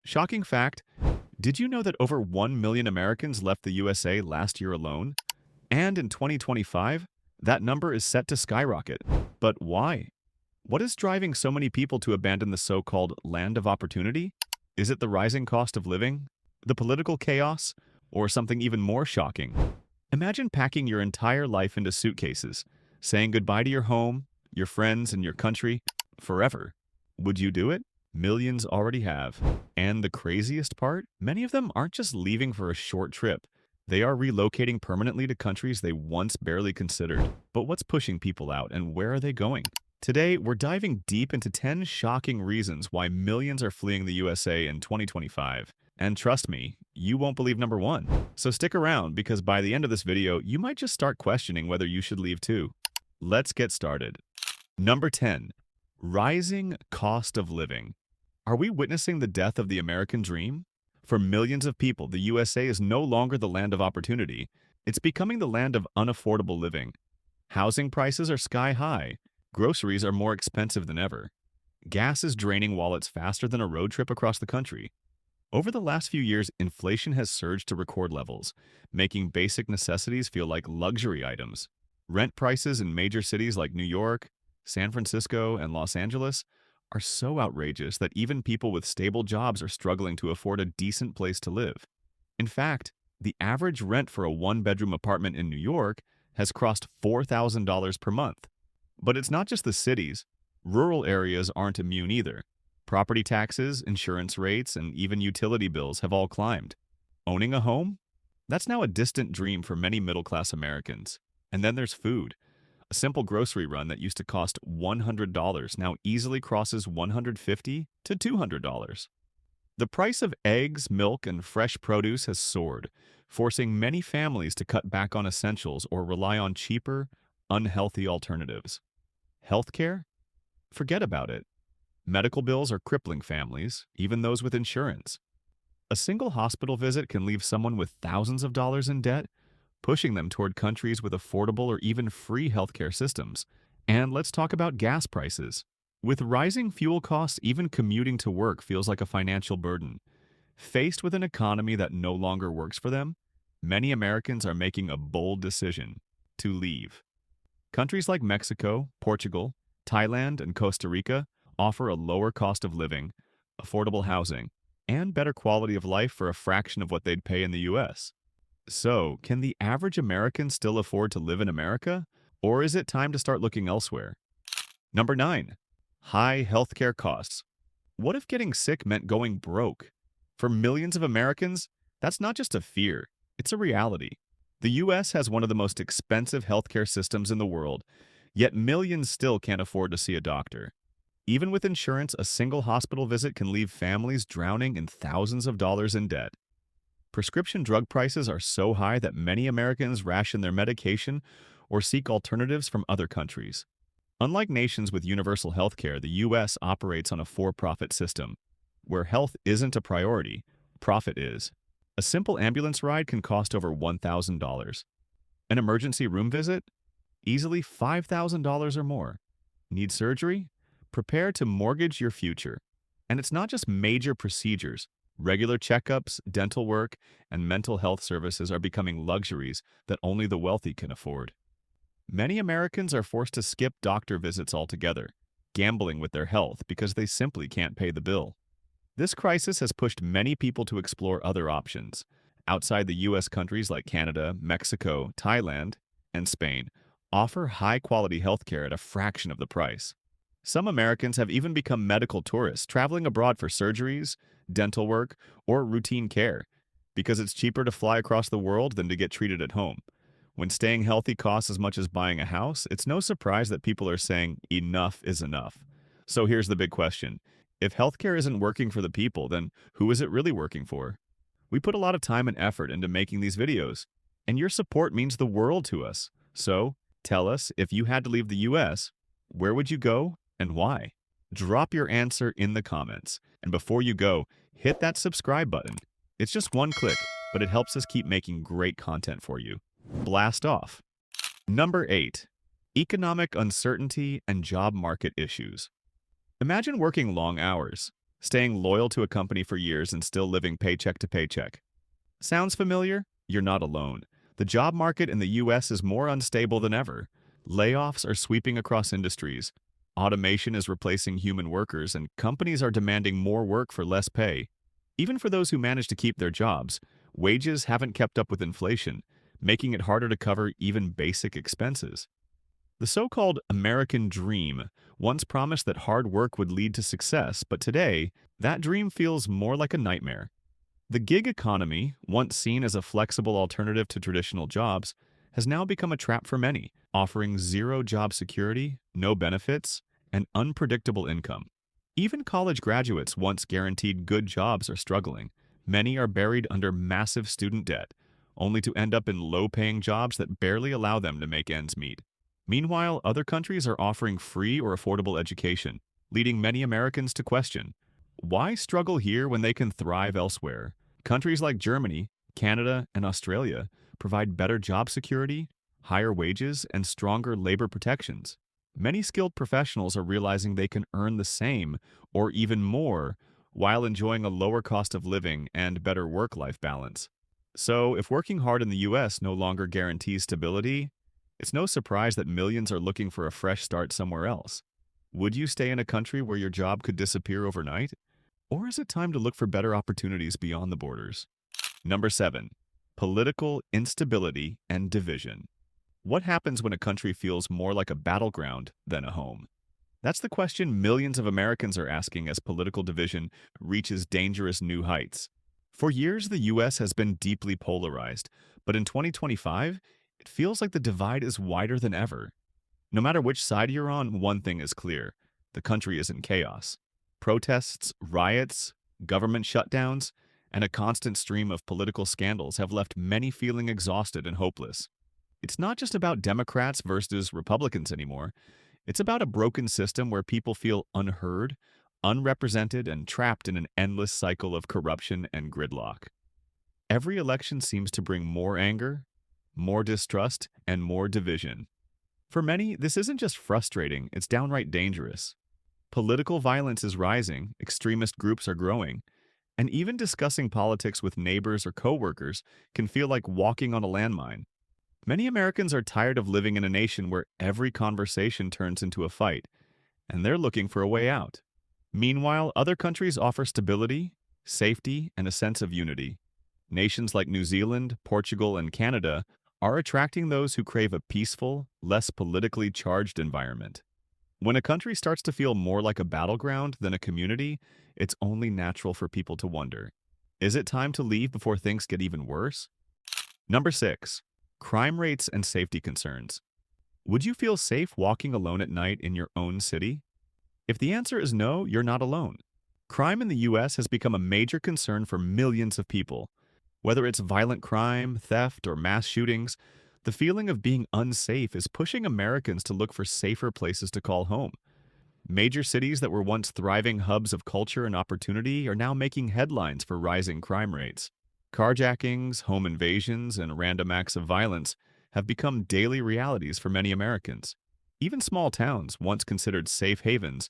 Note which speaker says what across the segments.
Speaker 1: Shocking fact, did you know that over 1 million Americans left the USA last year alone? And in 2025, that number is set to skyrocket. But why? What is driving so many people to abandon the so-called land of opportunity? Is it the rising cost of living, the political chaos, or something even more shocking? Imagine packing your entire life into suitcases, saying goodbye to your home, your friends, and your country forever. Would you do it? Millions already have. And the craziest part? Many of them aren't just leaving for a short trip. They are relocating permanently to countries they once barely considered. But what's pushing people out, and where are they going? Today, we're diving deep into 10 shocking reasons why millions are fleeing the USA in 2025. And trust me, you won't believe number one. So stick around, because by the end of this video, you might just start questioning whether you should leave too. Let's get started. Number 10. Rising cost of living. Are we witnessing the death of the American dream? For millions of people, the USA is no longer the land of opportunity. It's becoming the land of unaffordable living. Housing prices are sky high. Groceries are more expensive than ever. Gas is draining wallets faster than a road trip across the country. Over the last few years, inflation has surged to record levels, making basic necessities feel like luxury items. Rent prices in major cities like New York, San Francisco, and Los Angeles are so outrageous that even people with stable jobs are struggling to afford a decent place to live. In fact, the average rent for a one-bedroom apartment in New York has crossed $4,000 per month. But it's not just the cities. Rural areas aren't immune either. Property taxes, insurance rates, and even utility bills have all climbed. Owning a home? That's now a distant dream for many middle-class Americans. And then there's food. A simple grocery run that used to cost $100 now easily crosses $150 to $200. The price of eggs, milk, and fresh produce has soared, forcing many families to cut back on essentials or rely on cheaper, unhealthy alternatives. Healthcare? Forget about it. Medical bills are crippling families, even those with insurance. A single hospital visit can leave someone with thousands of dollars in debt, pushing them toward countries with affordable or even free healthcare systems. And let's talk about gas prices. With rising fuel costs, even commuting to work feels like a financial burden. Faced with an economy that no longer works for them, many Americans are making a bold decision to leave. Countries like Mexico, Portugal, Thailand, and Costa Rica offer a lower cost of living, affordable housing, and better quality of life for a fraction of what they'd pay in the US. So, can the average American still afford to live in America? Or is it time to start looking elsewhere? Number 9. High healthcare costs. What if getting sick meant going broke? For millions of Americans, that's not just a fear, it's a reality. The US has one of the most expensive healthcare systems in the world, yet millions still can't afford to see a doctor. Even with insurance, a single hospital visit can leave families drowning in thousands of dollars in debt. Prescription drug prices are so high that many Americans ration their medication or seek alternatives from other countries. Unlike nations with universal healthcare, the US operates on a for-profit system, where health isn't a priority, profit is. A simple ambulance ride can cost over $1,000. An emergency room visit? Easily $5,000 or more. Need surgery? Prepare to mortgage your future. And it's not just major procedures. Regular checkups, dental work, and mental health services are becoming luxuries that only the wealthy can afford. Many Americans are forced to skip doctor visits altogether, gambling with their health because they simply can't pay the bill. This crisis has pushed many people to explore other options. Outside the US, countries like Canada, Mexico, Thailand, and Spain offer high-quality healthcare at a fraction of the price. Some Americans have even become medical tourists, traveling abroad for surgeries, dental work, or routine care, because it's cheaper to fly across the world than to get treated at home. When staying healthy costs as much as buying a house, it's no surprise that people are saying enough is enough. So here's the big question. If healthcare isn't working for the people, then who is it really working for? We put a lot of time and effort into making these videos, and your support means the world to us. So, tell us, if you had to leave the US, where would you go and why? Drop your answer in the comments. And before you go, hit that subscribe button. It's just one click, but it helps us keep making great content for you. Blast off. Number 8. Economic uncertainty and job market issues. Imagine working long hours, staying loyal to a company for years and still living paycheck to paycheck. Sounds familiar? You're not alone. The job market in the US is more unstable than ever. Layoffs are sweeping across industries. Automation is replacing human workers, and companies are demanding more work for less pay. Even for those who manage to keep their jobs, wages haven't kept up with inflation, making it harder to cover even basic expenses. The so-called American dream once promised that hard work would lead to success, but today, that dream feels more like a nightmare. The gig economy, once seen as a flexible alternative to traditional jobs, has now become a trap for many, offering zero job security, no benefits, and unpredictable income. Even college graduates once guaranteed good jobs are struggling. Many are buried under massive student debt, only to end up in low-paying jobs that barely allow them to make ends meet. Meanwhile, other countries are offering free or affordable education, leading many Americans to question, why struggle here when they can thrive elsewhere? Countries like Germany, Canada, and Australia provide better job security, higher wages, and stronger labor protections. Many skilled professionals are realizing they can earn the same, or even more, while enjoying a lower cost of living and better work-life balance. So, if working hard in the US no longer guarantees stability, it's no surprise that millions are looking for a fresh start somewhere else. Would you stay in a country where your job could disappear overnight? Or is it time to look for better opportunities beyond the borders? Number 7. Political instability and division. What happens when a country feels more like a battleground than a home? That's the question millions of Americans are asking as political division reaches dangerous new heights. For years, the US has been deeply polarized, but in 2025, it feels like the divide is wider than ever. No matter which side you're on, one thing is clear: the country is in chaos. Protests, riots, government shutdowns, and a constant stream of political scandals have left many feeling exhausted and hopeless. It's not just about Democrats versus Republicans anymore. It's about a broken system where people feel unheard, unrepresented, and trapped in an endless cycle of corruption and gridlock. Every election seems to bring more anger, more distrust, and more division. For many, this isn't just frustrating, it's downright dangerous. Political violence is rising, extremist groups are growing, and even discussing politics with neighbors or coworkers can feel like walking on a landmine. Many Americans are tired of living in a nation where every conversation turns into a fight, and they're looking for a way out. Meanwhile, other countries offer stability, safety, and a sense of unity. Nations like New Zealand, Portugal, and Canada are attracting those who crave a peaceful, less politically charged environment. When a country starts to feel more like a battleground than a community, it's only natural for people to wonder, is it time to leave before things get even worse? Number 6. Crime rates and safety concerns. Would you feel safe walking alone at night in your own city? If the answer is no, you're not alone. Crime in the US has become a major concern for millions of people. Whether it's violent crime, theft, or mass shootings, the feeling of being unsafe is pushing Americans to look for safer places to call home. Major cities that were once thriving hubs of culture and opportunity are now making headlines for rising crime rates. Carjackings, home invasions, and random acts of violence have become daily realities for many Americans. Even small towns, once considered safe havens,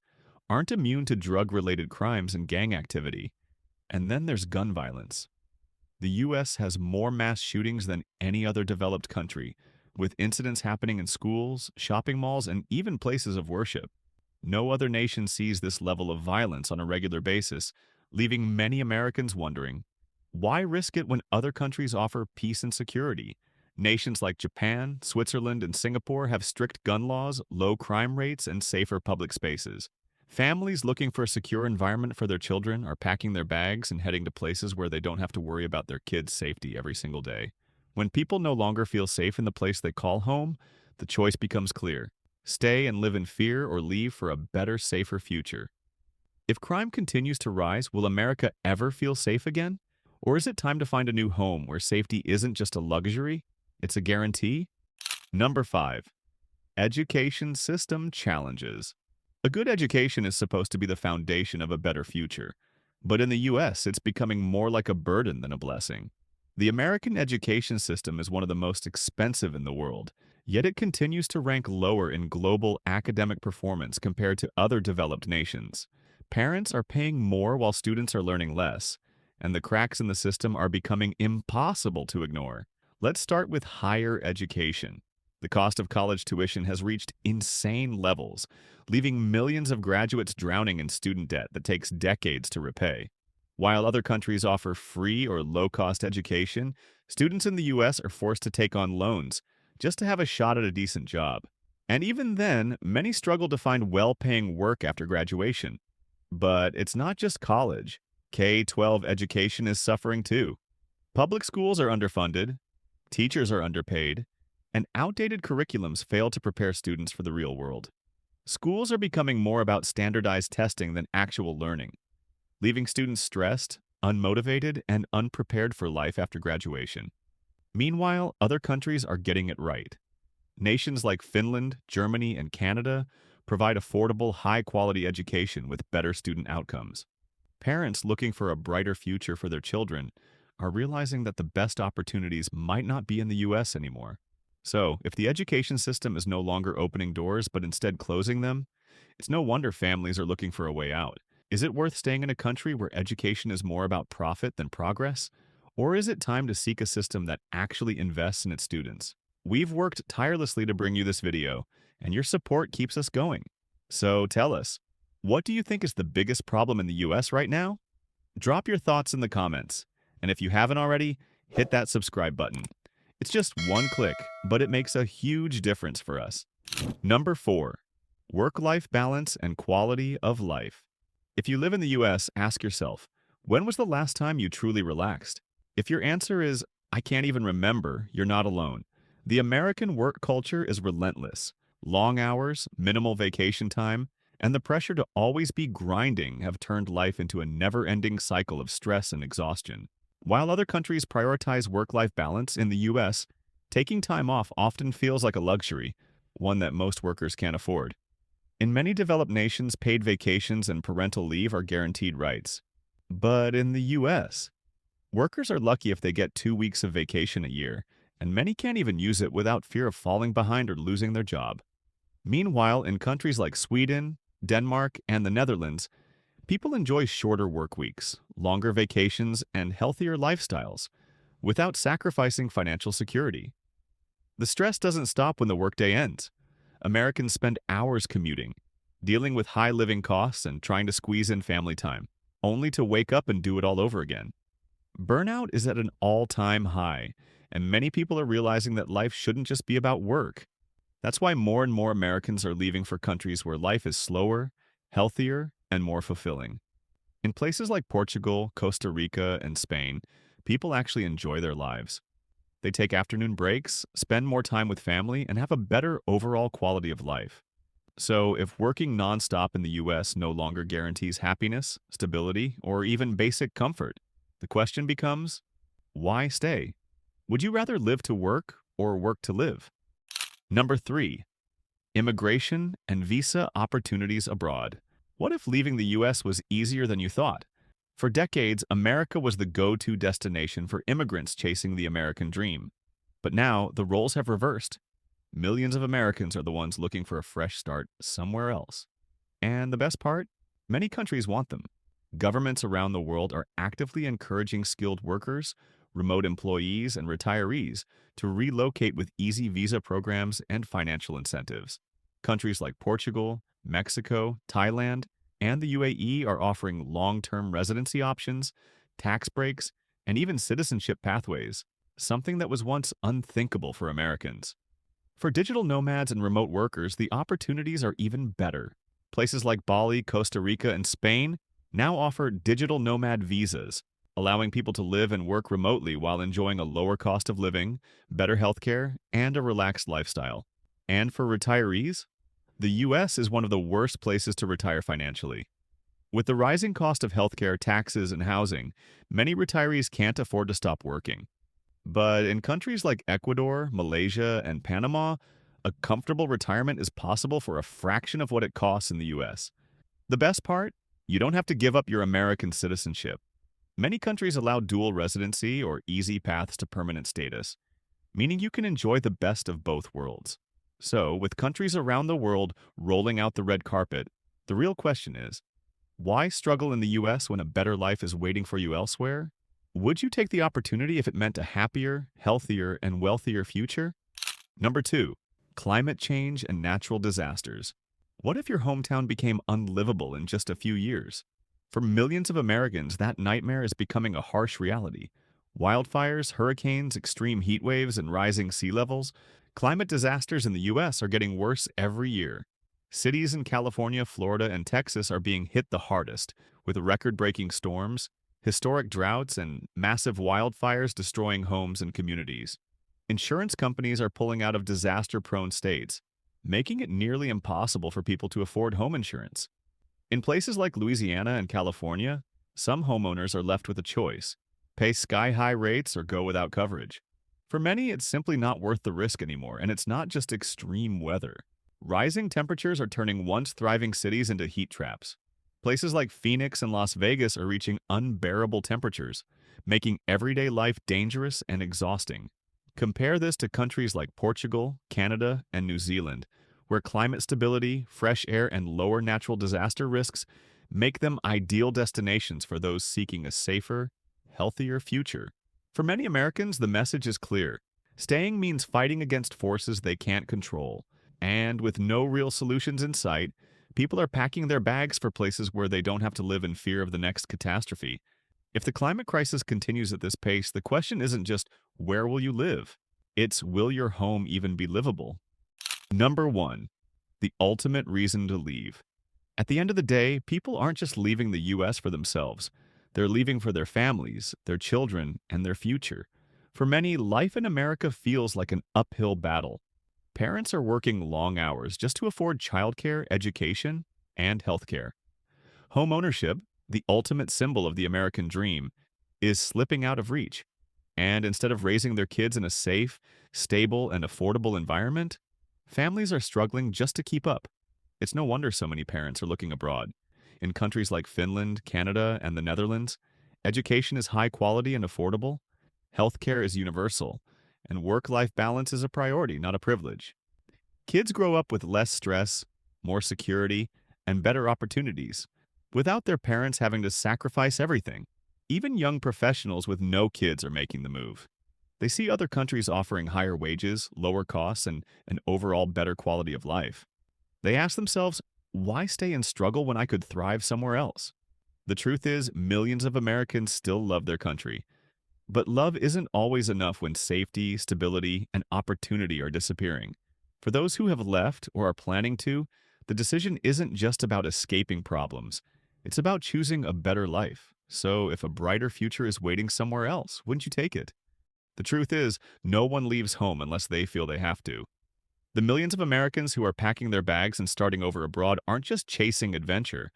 Speaker 1: aren't immune to drug-related crimes and gang activity. And then there's gun violence. The U.S. has more mass shootings than any other developed country, with incidents happening in schools, shopping malls, and even places of worship. No other nation sees this level of violence on a regular basis, leaving many Americans wondering, why risk it when other countries offer peace and security? Nations like Japan, Switzerland, and Singapore have strict gun laws, low crime rates, and safer public spaces. Families looking for a secure environment for their children are packing their bags and heading to places where they don't have to worry about their kids' safety every single day. When people no longer feel safe in the place they call home, the choice becomes clear: stay and live in fear or leave for a better, safer future. If crime continues to rise, will America ever feel safe again? Or is it time to find a new home where safety isn't just a luxury, it's a guarantee? Number 5. Education system challenges. A good education is supposed to be the foundation of a better future, but in the US, it's becoming more like a burden than a blessing. The American education system is one of the most expensive in the world, yet it continues to rank lower in global academic performance compared to other developed nations. Parents are paying more while students are learning less, and the cracks in the system are becoming impossible to ignore. Let's start with higher education. The cost of college tuition has reached insane levels, leaving millions of graduates drowning in student debt that takes decades to repay. While other countries offer free or low-cost education, students in the US are forced to take on loans just to have a shot at a decent job. And even then, many struggle to find well-paying work after graduation. But it's not just college. K-12 education is suffering too. Public schools are underfunded, teachers are underpaid, and outdated curriculums fail to prepare students for the real world. Schools are becoming more about standardized testing than actual learning, leaving students stressed, unmotivated, and unprepared for life after graduation. Meanwhile, other countries are getting it right. Nations like Finland, Germany, and Canada provide affordable, high-quality education with better student outcomes. Parents looking for a brighter future for their children are realizing that the best opportunities might not be in the US anymore. So, if the education system is no longer opening doors but instead closing them, it's no wonder families are looking for a way out. Is it worth staying in a country where education is more about profit than progress? Or is it time to seek a system that actually invests in its students? We've worked tirelessly to bring you this video, and your support keeps us going. So tell us, what do you think is the biggest problem in the US right now? Drop your thoughts in the comments, and if you haven't already, hit that subscribe button. It's just one click, but it makes a huge difference for us. Number 4. Work-life balance and quality of life. If you live in the US, ask yourself, when was the last time you truly relaxed? If your answer is, I can't even remember, you're not alone. The American work culture is relentless. Long hours, minimal vacation time, and the pressure to always be grinding have turned life into a never-ending cycle of stress and exhaustion. While other countries prioritize work-life balance, in the US, taking time off often feels like a luxury, one that most workers can't afford. In many developed nations, paid vacations and parental leave are guaranteed rights. But in the US, workers are lucky if they get 2 weeks of vacation a year, and many can't even use it without fear of falling behind or losing their job. Meanwhile, in countries like Sweden, Denmark, and the Netherlands, people enjoy shorter work weeks, longer vacations, and healthier lifestyles, without sacrificing financial security. The stress doesn't stop when the workday ends. Americans spend hours commuting, dealing with high living costs and trying to squeeze in family time, only to wake up and do it all over again. Burnout is at an all-time high, and many people are realizing that life shouldn't just be about work. That's why more and more Americans are leaving for countries where life is slower, healthier, and more fulfilling. In places like Portugal, Costa Rica, and Spain, people actually enjoy their lives. They take afternoon breaks, spend more time with family, and have a better overall quality of life. So, if working nonstop in the US no longer guarantees happiness, stability, or even basic comfort, the question becomes, why stay? Would you rather live to work or work to live? Number 3. Immigration and visa opportunities abroad. What if leaving the US was easier than you thought? For decades, America was the go-to destination for immigrants chasing the American dream. But now, the roles have reversed. Millions of Americans are the ones looking for a fresh start somewhere else. And the best part? Many countries want them. Governments around the world are actively encouraging skilled workers, remote employees, and retirees to relocate with easy visa programs and financial incentives. Countries like Portugal, Mexico, Thailand, and the UAE are offering long-term residency options, tax breaks, and even citizenship pathways, something that was once unthinkable for Americans. For digital nomads and remote workers, the opportunities are even better. Places like Bali, Costa Rica, and Spain now offer digital nomad visas, allowing people to live and work remotely while enjoying a lower cost of living, better healthcare, and a relaxed lifestyle. And for retirees, the US is one of the worst places to retire financially. With the rising cost of healthcare, taxes, and housing, many retirees can't afford to stop working. But in countries like Ecuador, Malaysia, and Panama, a comfortable retirement is possible for a fraction of what it costs in the US. The best part? You don't have to give up your American citizenship. Many countries allow dual residency or easy paths to permanent status, meaning you can enjoy the best of both worlds. So, with countries around the world rolling out the red carpet, the real question is, Why struggle in the US when a better life is waiting for you elsewhere? Would you take the opportunity if it meant a happier, healthier, and wealthier future? Number 2. Climate change and natural disasters. What if your hometown became unlivable in just a few years? For millions of Americans, that nightmare is becoming a harsh reality. Wildfires, hurricanes, extreme heat waves, and rising sea levels, climate disasters in the U.S. are getting worse every year. Cities in California, Florida, and Texas are being hit the hardest, with record-breaking storms, historic droughts, and massive wildfires destroying homes and communities. Insurance companies are pulling out of disaster-prone states, making it nearly impossible for people to afford home insurance. In places like Louisiana and California, some homeowners are left with a choice: pay sky-high rates or go without coverage. For many, it's simply not worth the risk anymore, and it's not just extreme weather. Rising temperatures are turning once thriving cities into heat traps. Places like Phoenix and Las Vegas are reaching unbearable temperatures, making everyday life dangerous and exhausting. Compare this to countries like Portugal, Canada, and New Zealand, where climate stability, fresh air, and lower natural disaster risks make them ideal destinations for those seeking a safer, healthier future. For many Americans, the message is clear. Staying means fighting against forces they can't control. And with no real solutions in sight, people are packing their bags for places where they don't have to live in fear of the next catastrophe. If the climate crisis continues at this pace, the question isn't just, where will you live? It's, will your home even be livable? Number 1. The ultimate reason to leave. At the end of the day, people aren't just leaving the U.S. for themselves. They're leaving for their families, their children, and their future. For many, life in America feels like an uphill battle. Parents are working long hours just to afford childcare, education, and healthcare. Home ownership, the ultimate symbol of the American dream, is slipping out of reach. And instead of raising their kids in a safe, stable, and affordable environment, families are struggling just to keep up. It's no wonder so many parents are looking abroad. In countries like Finland, Canada, and the Netherlands, education is high quality and affordable, healthcare is universal, and work-life balance is a priority, not a privilege. Kids grow up with less stress, more security, and better opportunities, without their parents having to sacrifice everything. Even young professionals with no kids are making the move. They see other countries offering higher wages, lower costs, and an overall better quality of life. They ask themselves, why stay and struggle when I could thrive somewhere else? The truth is, millions of Americans still love their country. But love isn't always enough when safety, stability, and opportunity are disappearing. For those who have left or are planning to, the decision isn't just about escaping problems. It's about choosing a better life. So if a brighter future is waiting somewhere else, wouldn't you take it? The truth is, no one leaves home unless they feel they have to. The millions of Americans who are packing their bags and starting over abroad aren't just chasing adventure.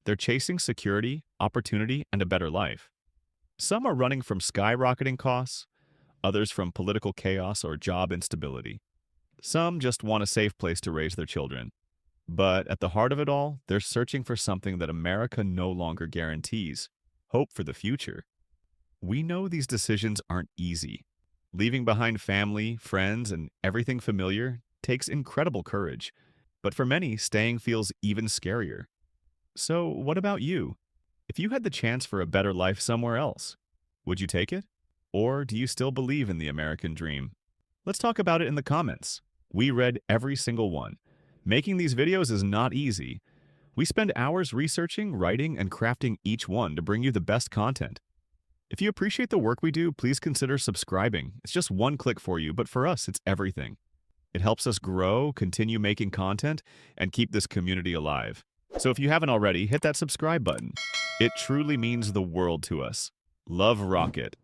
Speaker 1: They're chasing security, opportunity, and a better life. Some are running from skyrocketing costs, others from political chaos or job instability. Some just want a safe place to raise their children. But at the heart of it all, they're searching for something that America no longer guarantees: hope for the future. We know these decisions aren't easy. Leaving behind family, friends, and everything familiar takes incredible courage. But for many, staying feels even scarier. So what about you? If you had the chance for a better life somewhere else, would you take it? Or do you still believe in the American dream? Let's talk about it in the comments. We read every single one. Making these videos is not easy. We spend hours researching, writing, and crafting each one to bring you the best content. If you appreciate the work we do, please consider subscribing. It's just one click for you, but for us, it's everything. It helps us grow, continue making content, and keep this community alive. So if you haven't already, hit that subscribe button. It truly means the world to us. Love Rocket.